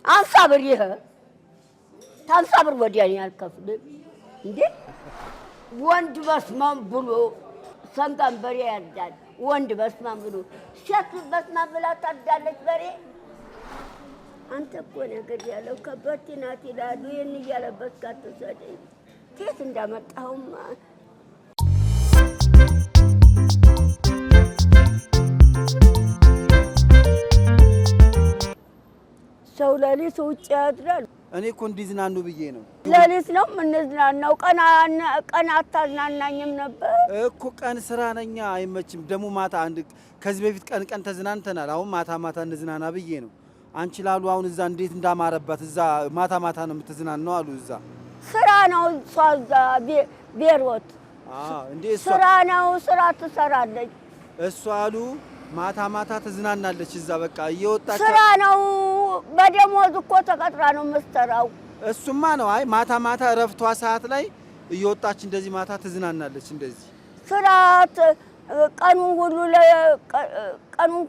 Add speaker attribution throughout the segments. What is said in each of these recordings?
Speaker 1: አንሳብር ይሄ ታንሳብር ወዲያ ያልከፍል እንዴ ወንድ በስማም ብሎ ሰንጋን በሬ ያርዳል ወንድ በስማም ብሎ ሴት በስማም ብላ ታርዳለች በሬ አንተ እኮ ነገር ያለው ከበርቴ ናት ይላሉ ይሄን እያለበስክ አትሰደኝ ከየት እንዳመጣሁማ ሰው ለሊት ውጭ ያድራል
Speaker 2: እኔ እኮ እንዲዝናኑ ብዬ ነው
Speaker 1: ለሊት ነው ምንዝናናው ቀን አታዝናናኝም ነበር
Speaker 2: እኮ ቀን ስራ ነኛ አይመችም ደሞ ማታ አንድ ከዚህ በፊት ቀን ተዝናንተናል አሁን ማታ እንዝናና ብዬ ነው አንቺ ላሉ አሁን እዛ እንዴት እንዳማረባት እዛ ማታ ነው የምትዝናናው አሉ እዛ
Speaker 1: ስራ ነው ሷዛ ቤሮት
Speaker 2: እንዴ
Speaker 1: ስራ ነው ስራ ትሰራለች
Speaker 2: እሷ አሉ ማታ ተዝናናለች እዛ በቃ እየወጣች
Speaker 1: ስራ ነው በደሞዝ እኮ ተቀጥራ ነው የምትሰራው
Speaker 2: እሱማ ነው አይ ማታ እረፍቷ ሰዓት ላይ እየወጣች እንደዚህ ማታ ትዝናናለች እንደዚህ
Speaker 1: ስራት ቀኑን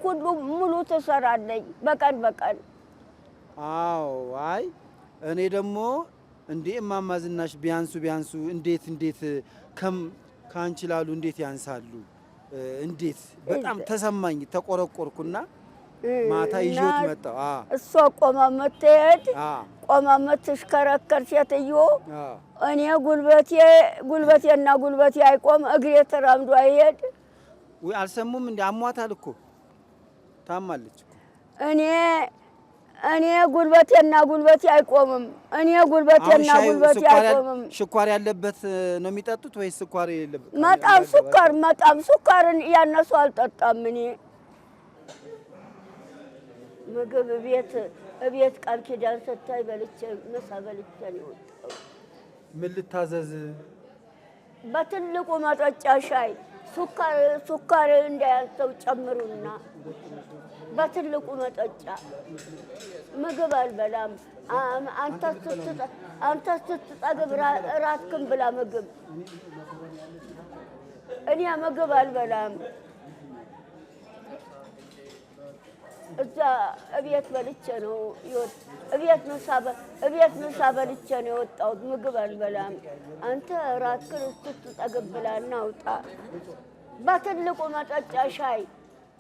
Speaker 1: ሁሉ ሙሉ ትሰራለች በቀን
Speaker 2: አዎ አይ እኔ ደግሞ እንዴ እማማ ዝናሽ ቢያንሱ እንዴት ካንቺ ላሉ እንዴት ያንሳሉ እንዴት በጣም ተሰማኝ ተቆረቆርኩና ማታ ይጆት መጣው
Speaker 1: እሷ ቆማመት ተሽከረከር ሴትዮ እኔ ጉልበቴና ጉልበቴ አይቆም እግሬ ተራምዶ አይሄድ
Speaker 2: ወይ አልሰሙም እንዴ አሟታል እኮ ታማለች እኮ
Speaker 1: እኔ ጉልበቴና ጉልበቴ አይቆምም እኔ ጉልበቴና ጉልበቴ አይቆምም
Speaker 2: ስኳር ያለበት ነው የሚጠጡት ወይስ ስኳር የለበት
Speaker 1: መጣም ስኳርን ያነሱ አልጠጣም እኔ ምግብ ቤት ቃል ኪዳን ሰጣይ በልቼ ምሳ በልቼ ነው
Speaker 2: ምን ልታዘዝ
Speaker 1: በትልቁ መጠጫ ሻይ ሱካር እንዳያንሰው ጨምሩና በትልቁ መጠጫ ምግብ አልበላም አንተ ስትጠግብ ራትክን ብላ ምግብ እኔ ምግብ አልበላም እዛ እቤት በልቼ ነው እቤት ምሳ በልቼ ነው የወጣሁት ምግብ አልበላም አንተ ራትክን ስትጠግብ ብላና አውጣ በትልቁ መጠጫ ሻይ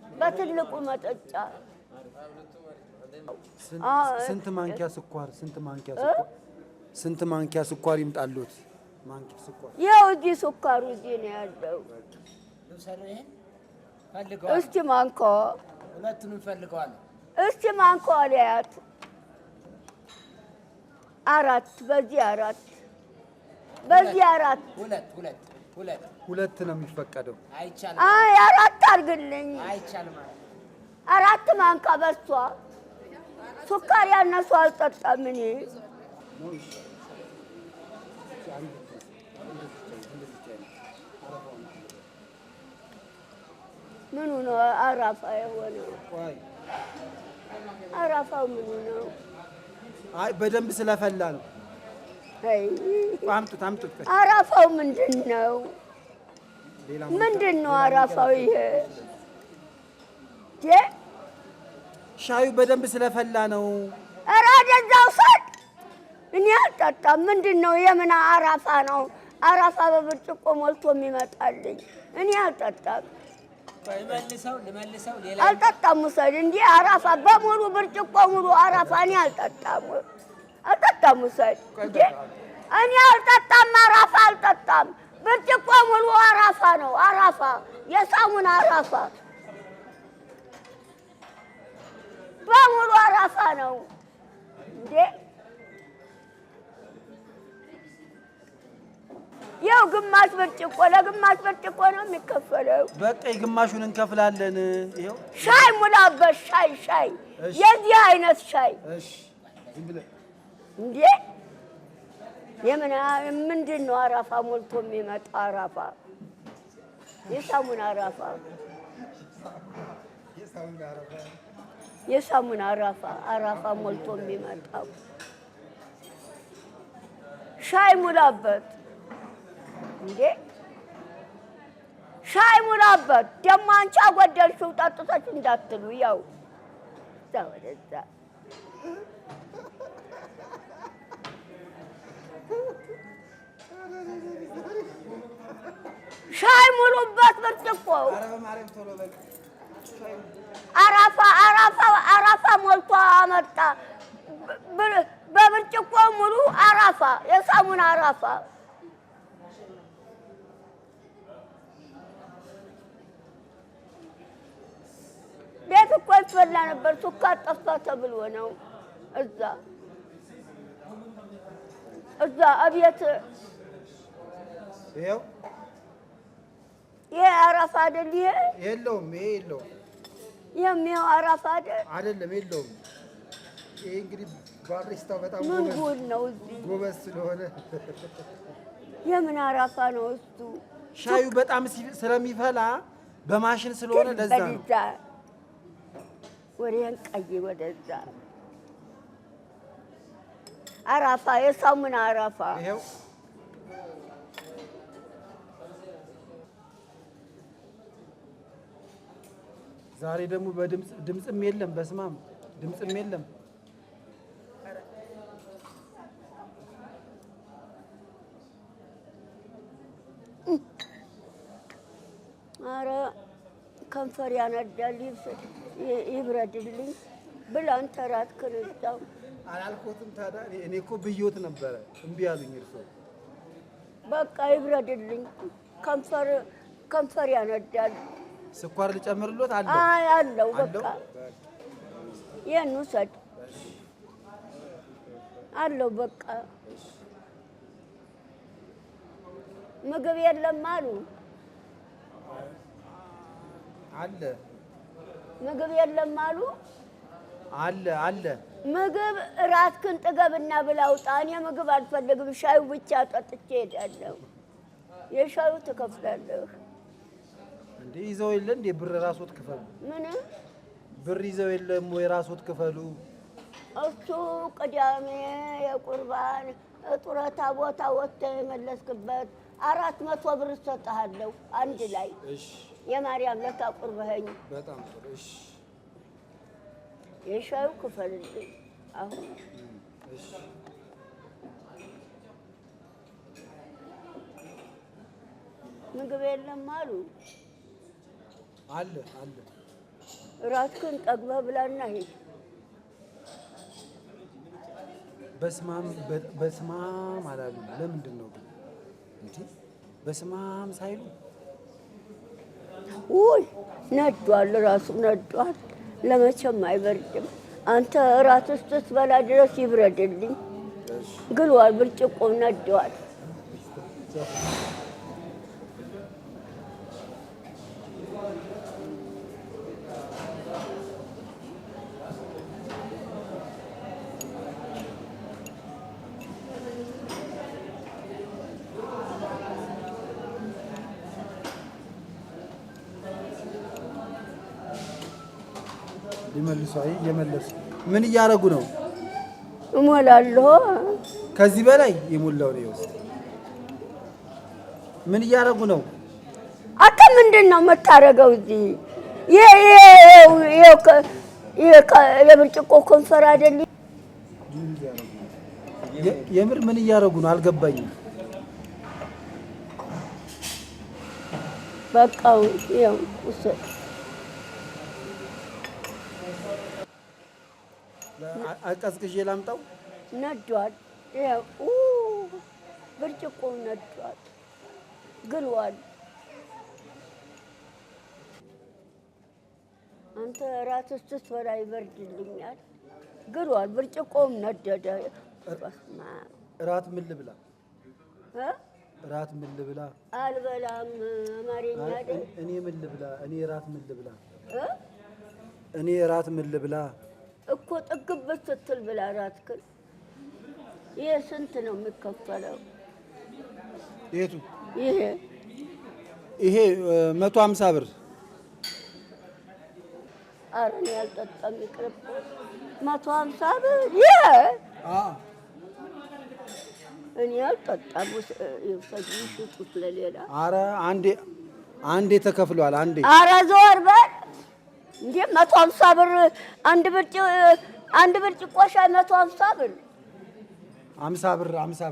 Speaker 1: በትልቁ መጠጫ
Speaker 2: ስንት ማንኪያ ስኳር ይምጣሉት ማንኪያ ስኳር
Speaker 1: ያው እዚህ ስኳሩ እዚህ ነው ያለው እስቲ ማንኮ
Speaker 3: ሁለቱንም ፈልገዋል
Speaker 1: እስቲ ማንኮ አለያት
Speaker 2: ሁለት ነው የሚፈቀደው
Speaker 3: አይቻልም
Speaker 1: አይ አራት አድርግልኝ
Speaker 3: አይቻልም
Speaker 1: አራት ማንካ በሷ ስኳር ያነሱ አልጠጣም እኔ ምኑ ነው አራፋ የሆነው አራፋው ምኑ ነው
Speaker 2: አይ በደንብ ስለፈላ ነው
Speaker 1: አይ
Speaker 2: አምጡት
Speaker 1: አራፋው ምንድነው አራፋው ይሄ
Speaker 2: ሻዩ በደንብ ስለፈላ ነው
Speaker 1: አራደዛው ሰጥ እኔ አልጠጣም ምንድነው የምን አራፋ ነው አራፋ በብርጭቆ ሞልቶ የሚመጣልኝ እኔ አልጠጣም
Speaker 3: ልመልሰው ሌላ
Speaker 1: አልጠጣም ሰድ እንዴ አራፋ በሙሉ ብርጭቆ ሙሉ አራፋ እኔ አልጠጣም ሰድ እንዴ እኔ አልጠጣም ብርጭቆ ሙሉ አራፋ ነው አራፋ የሳሙና አራፋ በሙሉ አራፋ ነው እንዴ ያው ግማሽ ብርጭቆ ለግማሽ ብርጭቆ ነው የሚከፈለው
Speaker 2: በቃ ግማሹን እንከፍላለን ይሄው
Speaker 1: ሻይ ሙላበት ሻይ የዚህ አይነት ሻይ
Speaker 2: እሺ ዝም ብለ
Speaker 1: እንዴ ምንድነው አራፋ ሞልቶ የሚመጣ አራፋ የሳሙና አራፋ ሞልቶ የሚመጣው ሻይ ሙላበት እንዴ ሻይ ሙላበት ደሞ አንቺ አጎደልሽው ጠጥተሽ እንዳትሉ ያው ወደዛ አራፋ ሞልቶ አመጣ። በብርጭቆ ሙሉ አራፋ፣ የሳሙና አራፋ። ቤት እኮ ይፈላ ነበር። ሱካር ጠፋ ተብሎ ነው። እዛ አብያት
Speaker 2: ይሄው
Speaker 1: ይሄ አራፋ አይደል? ይሄ
Speaker 2: የለውም። ይሄ የለውም።
Speaker 1: የሚያው አራፋ
Speaker 2: አይደለም። የለውም። ይሄ እንግዲህ ባሪስታው በጣም
Speaker 1: ምን ጉድ ነው!
Speaker 2: ጎበዝ ስለሆነ
Speaker 1: የምን አራፋ ነው እሱ?
Speaker 2: ሻዩ በጣም ስለሚፈላ በማሽን ስለሆነ ለዛ ነው።
Speaker 1: ወሬን ቀይ ወደዛ አራፋ፣ የሳሙና አራፋ።
Speaker 2: ይሄው ዛሬ ደግሞ ድምፅም የለም። በስማም ድምፅም የለም።
Speaker 1: ኧረ ከንፈር ያነዳል። ይብረድልኝ ብላን ተራትክን እዛው
Speaker 2: አላልኩትም። ታዲያ እኔ እኮ ብዮት ነበረ እምቢ አሉኝ። እርሶ
Speaker 1: በቃ ይብረድልኝ። ከንፈር ያነዳል።
Speaker 2: ስኳር ልጨምርሎት?
Speaker 1: አይ አለው። በቃ ይሄን ውሰድ አለው። በቃ ምግብ የለም አሉ።
Speaker 2: አለ
Speaker 1: ምግብ የለም አሉ።
Speaker 2: አለ
Speaker 1: ምግብ እራትክን ጥገብና ብላውጣ። እኔ ምግብ አልፈልግም። ሻዩ ብቻ ጠጥቼ ሄዳለሁ። የሻዩ ትከፍላለህ
Speaker 2: እንዴ? ይዘው የለ እንዴ? ብር ራስዎት ክፈሉ።
Speaker 1: ምን
Speaker 2: ብር ይዘው የለም ወይ? ራስዎት ክፈሉ።
Speaker 1: እሱ ቅዳሜ የቁርባን ጡረታ ቦታ ወጥተህ የመለስክበት 400 ብር እሰጥሃለሁ አንድ ላይ።
Speaker 2: እሺ
Speaker 1: የማርያም ለታ ቁርበኸኝ።
Speaker 2: በጣም ጥሩ። እሺ
Speaker 1: የሻዩ ክፈልልኝ አሁን።
Speaker 2: እሺ
Speaker 1: ምግብ የለም አሉ።
Speaker 2: አለ
Speaker 1: እራትክን ጠግበህ ብላና ሂድ።
Speaker 2: በስማም አላሉ። ለምንድን ነው ግን እንዴ? በስማም ሳይሉ
Speaker 1: ውይ ነዷል፣ ራሱ ነዷል። ለመቼም አይበርድም። አንተ እራት ስትበላ ድረስ ይብረድልኝ። ግሏል፣ ብርጭቆ ነዷል።
Speaker 2: ሊመልሱ እየመለሱ ምን እያደረጉ ነው?
Speaker 1: እሞላለሁ።
Speaker 2: ከዚህ በላይ የሞላው ነው ውስጥ ምን እያደረጉ ነው?
Speaker 1: አንተ ምንድን ነው የምታደርገው እዚህ? የብርጭቆ ኮንፈር አይደል?
Speaker 2: የምር ምን እያደረጉ ነው? አልገባኝም።
Speaker 1: በቃ ይኸው ውሰድ።
Speaker 2: አቀዝቅዤ ላምጣው?
Speaker 1: ነዷል። ይኸው ብርጭቆው ነዷል፣ ግሏል። አንተ እራት ስትበላ ይበርድልኛል። ግሏል፣ ብርጭቆውም ነደደ።
Speaker 2: እራት ምን ልብላ? እራት ምን ልብላ?
Speaker 1: አልበላም። አማርኛ አይደል?
Speaker 2: እኔ ምን ልብላ? እኔ እራት ምን ልብላ? እኔ እራት ምን ልብላ
Speaker 1: እኮ ጥግብ ስትል ብላ እራትክን። ይሄ ስንት ነው የሚከፈለው?
Speaker 2: የቱ?
Speaker 1: ይሄ
Speaker 2: 150 ብር።
Speaker 1: ኧረ እኔ አልጠጣም፣ ይቅርብ። 150 ብር ይሄ? እኔ አልጠጣም። ይውሰዱ፣ ይሽጡት ለሌላ።
Speaker 2: ኧረ አንዴ ተከፍሏል።
Speaker 1: ኧረ ዞር በል እንዴ! 150 ብር አንድ ብርጭቆ ሻይ 150 ብር።
Speaker 2: 50 ብር
Speaker 1: 50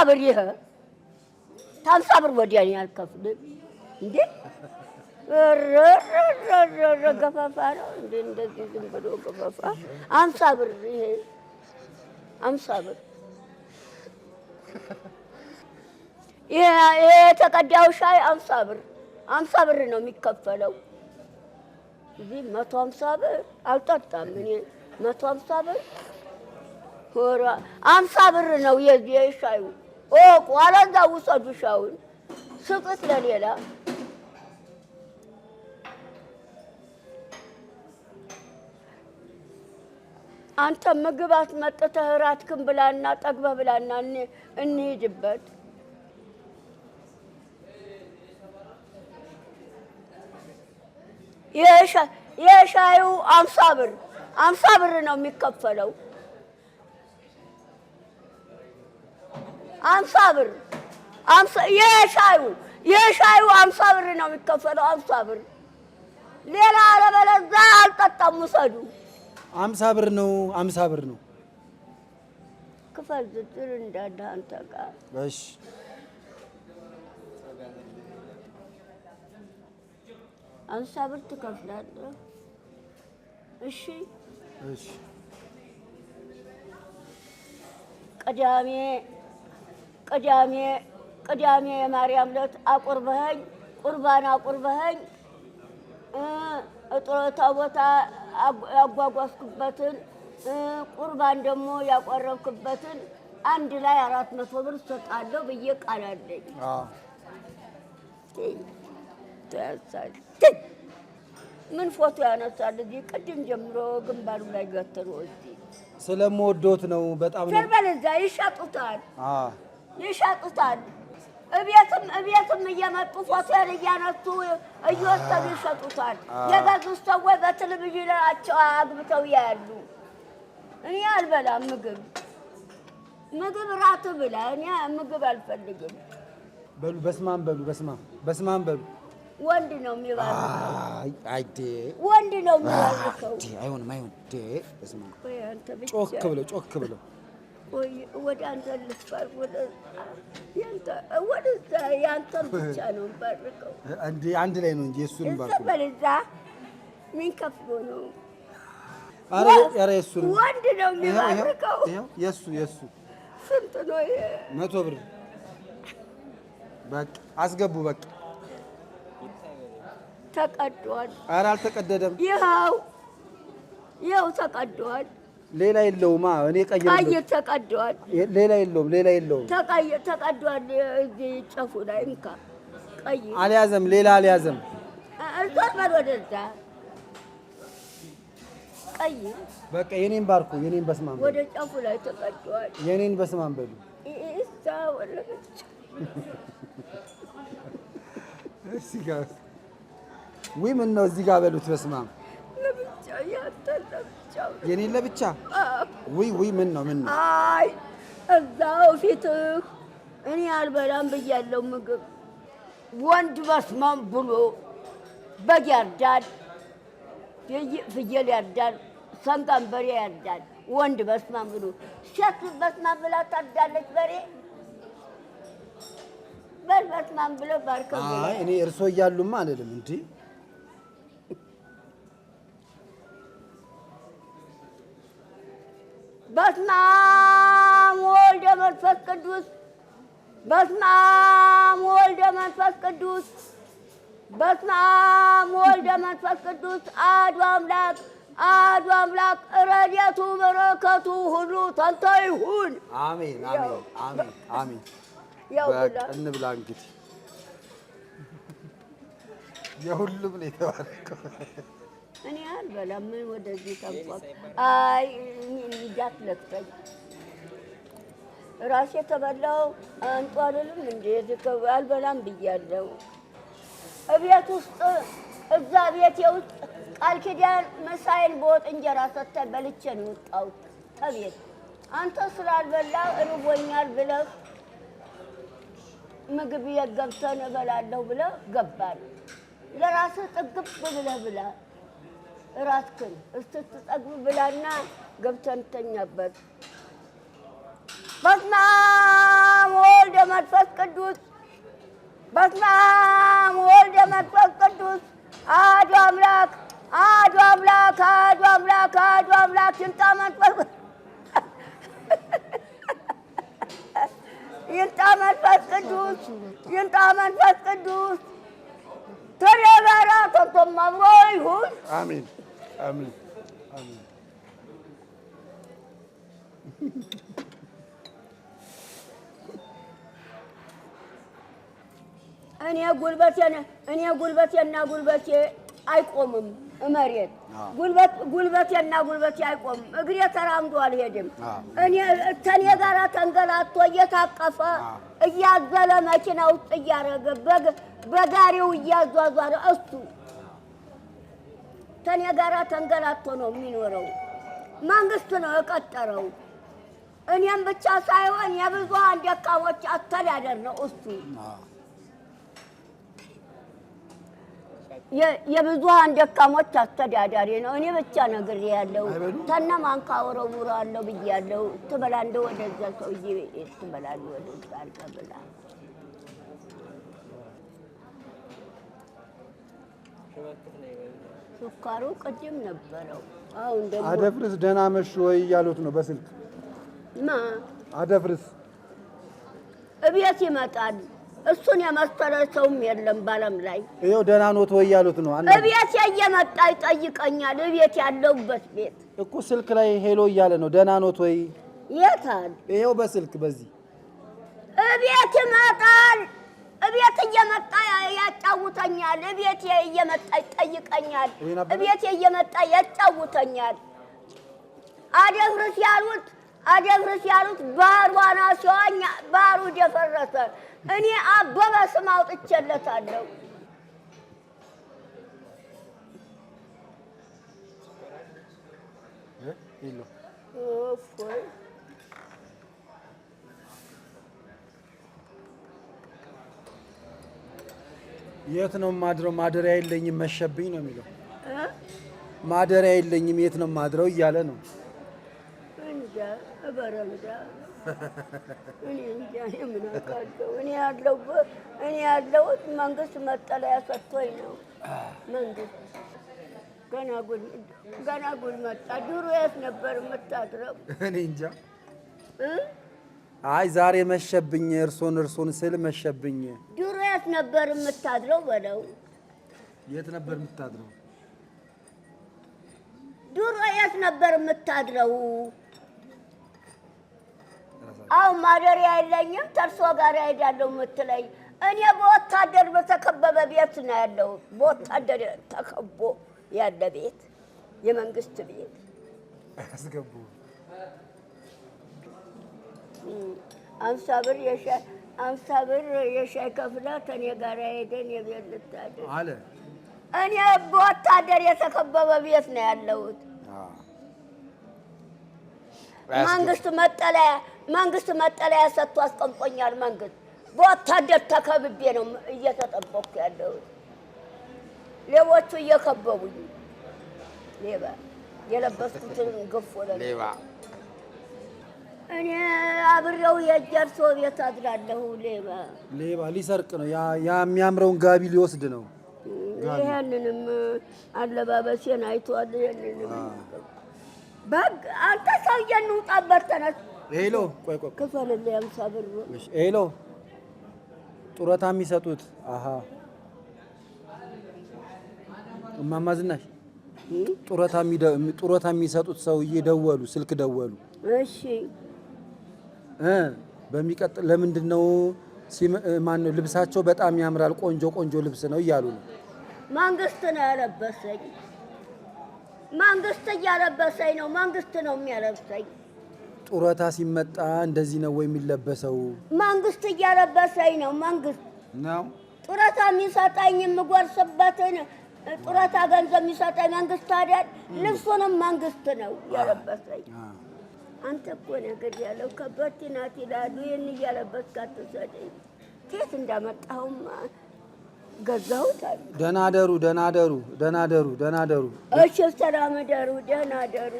Speaker 1: ብር ይሄ 50 ብር ወዲያ እኔ አልከፍልም። እንዴ ረረረረ ገፋፋ ነው እንዴ? እንደዚህ ዝም ብሎ ገፋፋ 50 ብር ይሄ 50 ብር ይሄ የተቀዳው ሻይ 50 ብር 50 ብር ነው የሚከፈለው። እዚህ 150 ብር አልጠጣም እኔ 150 ብር ሆራ 50 ብር ነው የሻዩ። አለዛ ውሰዱ ሻዩን ስጡት ለሌላ። አንተ ምግብ አስመጥተህ እራትክን ብላና ጠግበህ ብላና እንሂድበት። የሻዩ 50 ብር 50 ብር ነው የሚከፈለው። 50 ብር የሻዩ 50 ብር ነው የሚከፈለው። 50 ብር ሌላ አለበለዚያ አልጠጣም። ውሰዱ።
Speaker 2: 50 ብር ነው 50 ብር ነው።
Speaker 1: ክፈል ዝርዝር እንዳለ አንተ ጋር
Speaker 2: እሺ
Speaker 1: 50 ብር ትከፍላለህ። እሺ
Speaker 2: እሺ
Speaker 1: ቅዳሜ የማርያም ዕለት አቁርበኸኝ ቁርባን አቁርበኸኝ እጥሮታ ቦታ ያጓጓዝኩበትን ቁርባን ደግሞ ያቆረብክበትን አንድ ላይ 400 ብር ሰጣለሁ ብዬ ቃል አለኝ። ምን ፎቶ ያነሳል እዚህ ቅድም ጀምሮ ግንባሩ ላይ ገትሮ እዚህ
Speaker 2: ስለምወዶት ነው በጣም ነው።
Speaker 1: ስለበለዛ ይሻጡታል። እቤትም እየመጡ ፎቶን እያነሱ እየወሰዱ ይሸጡታል። የገዙት ሰዎች በቴሌቪዥናቸው አግብተው ያሉ። እኔ አልበላም ምግብ ራት ብላ። እኔ ምግብ አልፈልግም።
Speaker 2: በሉ በስማም በሉ።
Speaker 1: ወንድ ነው የሚባርከው።
Speaker 2: አይዴ
Speaker 1: ወንድ ነው የሚባርከው።
Speaker 2: አይሆንም በስማም ጮክ ብለው
Speaker 1: ወደ አንተ ልትባል ወደዛ ያንተን ብቻ ነው ባርከው።
Speaker 2: አንድ ላይ ነው እንጂ እሱን ባርከው
Speaker 1: በለዛ ምን ከፍሎ ነው?
Speaker 2: ኧረ የእሱን
Speaker 1: ወንድ ነው የሚባርከው።
Speaker 2: የእሱ
Speaker 1: ስንት ነው?
Speaker 2: 100 ብር በቃ አስገቡ። በቃ
Speaker 1: ተቀዷል።
Speaker 2: ኧረ አልተቀደደም።
Speaker 1: ይኸው ተቀዷል።
Speaker 2: ሌላ የለውማ። እኔ ቀይ
Speaker 1: ተቀዷል።
Speaker 2: ሌላ የለውም።
Speaker 1: ተቀዷል። እዚህ ጨፉ ላይ እንካ ቀይ
Speaker 2: አልያዘም። ሌላ አልያዘም።
Speaker 1: እዛር በል ወደዛ ቀይ
Speaker 2: በቃ የኔን ባርኩ። የኔን በስማም
Speaker 1: ወደ ጨፉ ላይ ተቀዷል።
Speaker 2: የኔን በስማም በሉ።
Speaker 1: እዛ ወለች
Speaker 2: እዚህ ጋር ምን ነው እዚህ ጋር በሉት። በስማም
Speaker 1: ለብቻ ያንተ ለብቻ
Speaker 2: የኔን ለብቻ ምን ነው
Speaker 1: አይ እዛው ፊትህ እኔ አልበላም ብያለሁ ምግብ። ወንድ በስማም ብሎ በግ ያርዳል፣ ፍየል ያርዳል፣ ሰንጋን በሬ ያርዳል። ወንድ በስማም ብሎ ሴት በስማም ብላ ታርዳለች በሬ። በስማም ብሎ ባርከው።
Speaker 2: አይ እኔ እርሶ እያሉማ አልልም እንዴ።
Speaker 1: በስመ አብ ወወልድ ወመንፈስ ቅዱስ በስመ አብ ወወልድ ወመንፈስ ቅዱስ በስመ አብ ወወልድ ወመንፈስ ቅዱስ አሐዱ አምላክ ረድኤቱ በረከቱ ሁሉ ተንተ ይሁን።
Speaker 2: አሜን። በቃ እንብላ እንግዲህ። የሁሉም ነው የተባረከው።
Speaker 1: እኔ አልበላም። ምን ወደዚህ ተንቆጥ። አይ እንዳትለክፈኝ ራሴ ተበላው አንጡ አልልም እንዴ። አልበላም ብያለሁ። እቤት ውስጥ እዛ ቤቴ ውስጥ ቃል ኪዳን መሳይል በወጥ እንጀራ ሰጥተህ በልቼ ነው የወጣሁት ከቤት። አንተ ስላልበላ እርቦኛል ብለህ ምግብ የገብተን እበላለሁ ብለህ ገባል። ለራስህ ጥግብ ብለህ ብላ እራስህን እስክትጠግብ ብላና ገብተን ተኛበት። በስመ አብ ወወልድ ወመንፈስ ቅዱስ በስመ አብ ወወልድ ወመንፈስ ቅዱስ አሐዱ አምላክ አሐዱ አምላክ አሐዱ አምላክ አሐዱ አምላክ ይምጣ መንፈስ ይምጣ መንፈስ ቅዱስ ይምጣ መንፈስ ቅዱስ ተረጋራ ተተማምሮ ይሁን።
Speaker 2: አሜን አሜን አሜን።
Speaker 1: እኔ ጉልበቴና ጉልበቴ አይቆምም መሬት ጉልበቴና ጉልበቴ አይቆምም። እግሬ ተራምዶ አልሄድም። ከኔ ጋር ተንገላቶ እየታቀፈ እያዘለ መኪና ውስጥ እያደረገ በጋሪው እያዟዟረ እሱ ከኔ ጋር ተንገላቶ ነው የሚኖረው። መንግስት ነው የቀጠረው። እኔም ብቻ ሳይሆን የብዙሃን ደካሞች አስተዳደር ነው እሱ። የብዙሃን ደካሞች አስተዳዳሪ ነው። እኔ ብቻ ነግሬ ያለው ተነማን ካወረው ሙራለው ብያለው። ትበላ እንደው ወደዛ ሰውዬ ትበላል ወደዛ አልቀበላ ሱካሩ ቅድም ነበረው። አሁን ደግሞ
Speaker 2: አደፍርስ ደህና መሽ ወይ እያሉት ነው በስልክ አደፍርስ
Speaker 1: እቤት ይመጣል። እሱን የመሰለ ሰውም የለም ባለም ላይ።
Speaker 2: ይኸው ደህና ኖት ወይ እያሉት ነው።
Speaker 1: እቤት እየመጣ ይጠይቀኛል። እቤት ያለሁበት ቤት
Speaker 2: እኮ ስልክ ላይ ሄሎ እያለ ነው። ደህና ኖት ወይ?
Speaker 1: የታል?
Speaker 2: ይኸው በስልክ በዚህ
Speaker 1: እቤት ይመጣል። እቤት እየመጣ ያጫውተኛል። እቤት እየመጣ ይጠይቀኛል። እቤት እየመጣ ያጫውተኛል። አደፍርስ ያሉት ባሯና ሲዋኛ ባሩ ደፈረሰ። እኔ አበበ ስም አውጥቼለታለሁ።
Speaker 2: የት ነው ማድረው? ማደሪያ የለኝም መሸብኝ ነው የሚለው። ማደሪያ የለኝም የት ነው ማድረው እያለ ነው።
Speaker 1: በረንዳ እኔ እንጃ ምን አውቃለሁ። እኔ ያለሁት መንግስት መጠለያ ሰጥቶኝ ነው። መንግስት ገና ጉድ መጣ። ድሮ የት ነበር የምታድረው?
Speaker 2: እኔ እንጃ። አይ ዛሬ መሸብኝ፣ እርሶን ስል መሸብኝ።
Speaker 1: ድሮ የት ነበር የምታድረው በለው።
Speaker 2: የት ነበር የምታድረው?
Speaker 1: ድሮ የት ነበር የምታድረው? አሁን ማደሪያ የለኝም ተርሶ ጋር እሄዳለሁ የምትለኝ፣ እኔ በወታደር በተከበበ ቤት ነው ያለው። በወታደር ተከቦ ያለ ቤት፣ የመንግስት ቤት
Speaker 2: አስገቡ።
Speaker 1: 50 ብር የሻይ ከፍላ ከእኔ ጋር ሄደን የቤት ልታድር
Speaker 2: አለ።
Speaker 1: እኔ በወታደር የተከበበ ቤት ነው ያለሁት። መንግስት መጠለያ ሰጥቶ አስቀምጦኛል። መንግስት በወታደር ተከብቤ ነው እየተጠበቅኩ ያለሁት። ሌቦቹ እየከበቡኝ፣ ሌባ የለበስኩትን ገፎ ሌባ እኔ አብሬው የጀርሶ ቤት አድራለሁ። ሌባ
Speaker 2: ሊሰርቅ ነው። ያ የሚያምረውን ጋቢ ሊወስድ ነው።
Speaker 1: ይሄንንም አለባበሴን አይቷል። ይሄንንም አንተ ሰውዬ እንውጣበት፣ ተነስ።
Speaker 2: ሄሎ ቆይ
Speaker 1: ክፈልልኝ 50 ብር።
Speaker 2: ሄሎ ጡረታ የሚሰጡት እማማ ዝናሽ ጡረታ የሚሰጡት ሰውዬ ደወሉ፣ ስልክ ደወሉ።
Speaker 1: እሺ
Speaker 2: በሚቀጥል ለምንድን ነው ማነው ልብሳቸው በጣም ያምራል፣ ቆንጆ ልብስ ነው እያሉ ነው።
Speaker 1: መንግስት ነው ያለበሰኝ። መንግስት እያለበሰኝ ነው። መንግስት ነው የሚያለብሰኝ።
Speaker 2: ጡረታ ሲመጣ እንደዚህ ነው ወይ የሚለበሰው?
Speaker 1: መንግስት እያለበሰኝ ነው። መንግስት
Speaker 2: ነው
Speaker 1: ጡረታ የሚሰጠኝ፣ የምጎርስበትን ጡረታ ገንዘብ የሚሰጠኝ መንግስት አይደል? ልብሱንም መንግስት ነው ያለበሰኝ። አንተ እኮ ነገር ያለው ከበርቲ ናት ይላሉ። ይህን እያለበስክ አትሰደኝ። ከየት እንዳመጣሁም ገዛሁት አሉ።
Speaker 2: ደህና ደሩ።
Speaker 1: እሺ ሰላም ደሩ፣ ደህና ደሩ።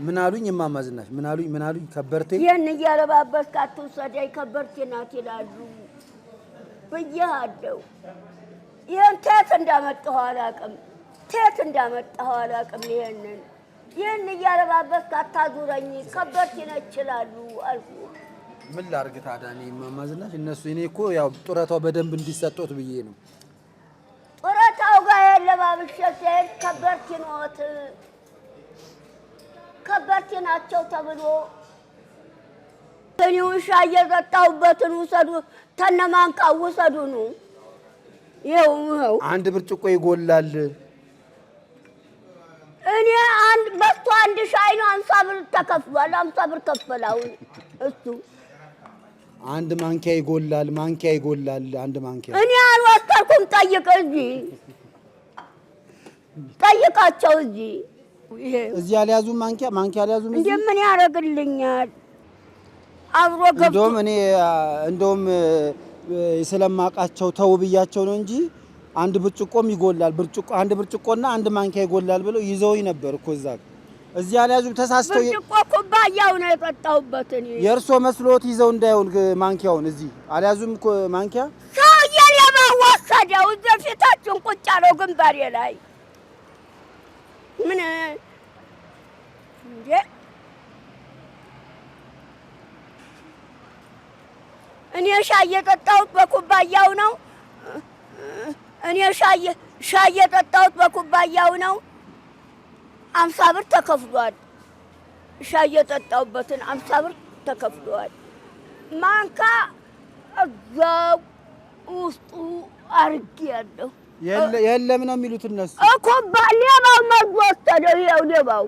Speaker 2: ምን አሉኝ እማማ ዝናሽ? ምን አሉኝ? ከበርቴ
Speaker 1: ይህን እያለባበስክ አትሰደኝ፣ ከበርቲ ናት ይላሉ። ብዬሃለሁ። ይህን ተት እንዳመጣሁ አላውቅም፣ ተት እንዳመጣሁ አላውቅም። ይህን እያለባበስክ አታዙረኝ፣ ከበርቴ ነች ይችላሉ አልኩ።
Speaker 2: ምን ላድርግ ታዲያ? እኔ እማማ ዝናሽ እነሱ እኔ እኮ ያው ጡረታው በደንብ እንዲሰጡት ብዬ ነው።
Speaker 1: ጡረታው ጋር ያለባብሼ ስሄድ ከበርቴ ነዎት፣ ከበርቴ ናቸው ተብሎ እኔ ውሻ እየጠጣሁበትን ውሰዱ፣ ተነማንካ ውሰዱ ነው። ይኸው
Speaker 2: አንድ ብርጭቆ ይጎላል።
Speaker 1: እኔ በስቶ አንድ ሻይ ነው 50 ብር ተከፍሏል። 50 ብር ከፈላውን እሱ
Speaker 2: አንድ ማንኪያ ይጎላል፣ ማንኪያ ይጎላል። አንድ ማንኪያ
Speaker 1: እኔ አልወሰድኩም። ጠይቅ፣ እዚህ ጠይቃቸው። እዚህ
Speaker 2: አልያዙም፣ ማንኪያ አልያዙም።
Speaker 1: እንዴ ምን ያደርግልኛል? አብሮ ገብቶ
Speaker 2: እንደውም ስለማውቃቸው ተው ብያቸው ነው እንጂ አንድ ብርጭቆም ይጎላል፣ አንድ ብርጭቆና አንድ ማንኪያ ይጎላል ብለው ይዘውኝ ነበር እኮ እዚህ አልያዙም። ተሳስተው
Speaker 1: ብርጭቆ ኩባያው ነው የጠጣሁበት እኔ።
Speaker 2: የእርሶ መስሎት ይዘው እንዳይሆን ማንኪያውን እዚህ አልያዙም እኮ ማንኪያ።
Speaker 1: ሰውዬ ሌባው ወሰደው። እዚህ ፊታችን ቁጭ አለው ግንባሬ ላይ ምን እንዴ? እኔ ሻይ የጠጣሁት በኩባያው ነው። እኔ ሻይ የጠጣሁት በኩባያው ነው። 50 ብር ተከፍሏል። ሻይ የጠጣሁበትን 50 ብር ተከፍሏል። ማንካ እዛው ውስጡ አድርጌያለሁ።
Speaker 2: የለም ነው የሚሉት እነሱ።
Speaker 1: ሌባው መዝቶ ወሰደው። ይኸው ሌባው